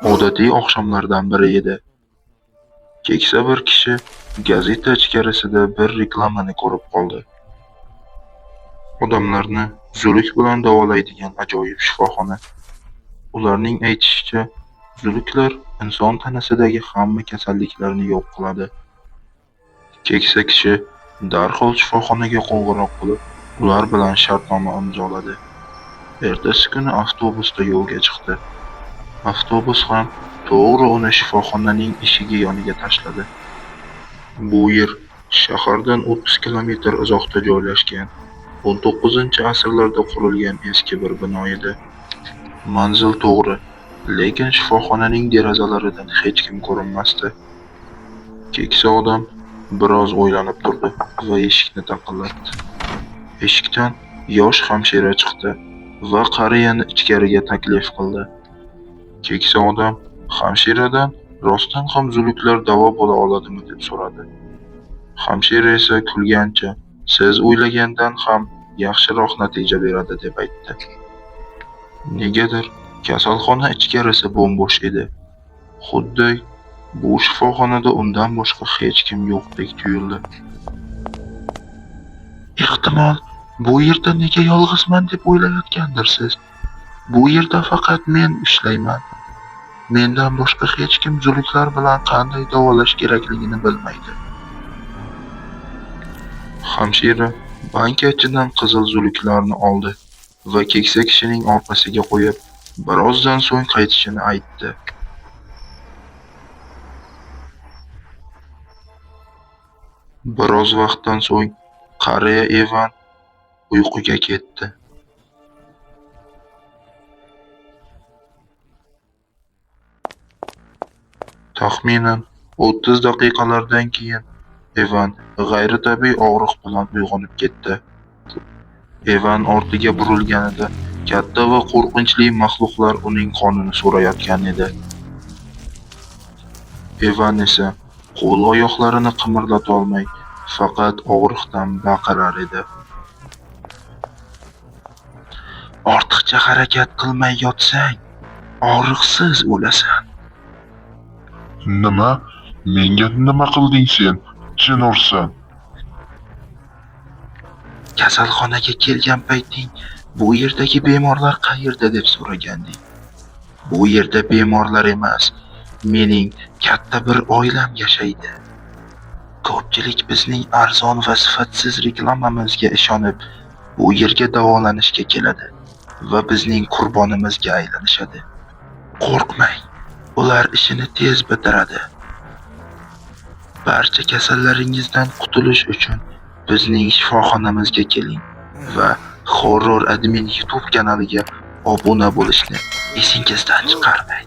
Odatiy oqshomlardan biri edi. Keksa bir kishi gazeta ichkarisida bir reklamani ko'rib qoldi. Odamlarni zuluk bilan davolaydigan ajoyib shifoxona. Ularning aytishicha, zuluklar inson tanasidagi hamma kasalliklarni yo'q qiladi. Keksa kishi darhol shifoxonaga qo'ng'iroq qilib, ular bilan shartnoma imzoladi. Ertasi kuni avtobusda yo'lga chiqdi. Avtobus ham to'g'ri uni shifoxonaning eshigi yoniga tashladi. Bu yer shahardan 30 kilometr uzoqda joylashgan 19-asrlarda qurilgan eski bir bino edi. Manzil to'g'ri, lekin shifoxonaning derazalaridan hech kim ko'rinmasdi. Keksa odam biroz o'ylanib turdi va eshikni taqillatdi. Eshikdan yosh hamshira chiqdi va qariyani ichkariga taklif qildi. Keksa odam hamshiradan rostdan ham zuluklar davo bo'la oladimi deb so'radi. Hamshira esa kulgancha, siz o'ylagandan ham yaxshiroq natija beradi deb aytdi. Negadir kasalxona ichkarisi bo'm-bo'sh edi. Xuddi bu shifoxonada undan boshqa hech kim yo'qdek tuyuldi. Ehtimol bu yerda nega yolg'izman deb o'ylayotgandirsiz. Bu yerda faqat men ishlayman. Mendan boshqa hech kim zuluklar bilan qanday davolash kerakligini bilmaydi. Hamshira banka ichidan qizil zuluklarni oldi va keksa kishining orqasiga qo'yib, birozdan so'ng qaytishini aytdi. Biroz vaqtdan so'ng qariya Evan uyquga ketdi. Taxminan 30 daqiqalardan keyin Evan g'ayritabiiy og'riq bilan uyg'onib ketdi. Evan ortiga burilganida katta va qo'rqinchli maxluqlar uning qonini so'rayotgan edi. Evan esa qo'l-oyoqlarini qimirlata olmay, faqat og'riqdan baqirar edi. Ortiqcha harakat qilmay yotsang, og'riqsiz o'lasan. Nima? Menga nima qilding sen? Jin ursin. Kasalxonaga kelgan payting bu yerdagi bemorlar qayerda deb so'raganding. Bu yerda bemorlar emas, mening katta bir oilam yashaydi. Ko'pchilik bizning arzon va sifatsiz reklamamizga ishonib, bu yerga davolanishga keladi va bizning qurbonimizga aylanishadi. Qo'rqmang, ular ishini tez bitiradi. Barcha kasallaringizdan qutulish uchun bizning shifoxonamizga keling va Horror Admin YouTube kanaliga obuna bo'lishni esingizdan chiqarmang.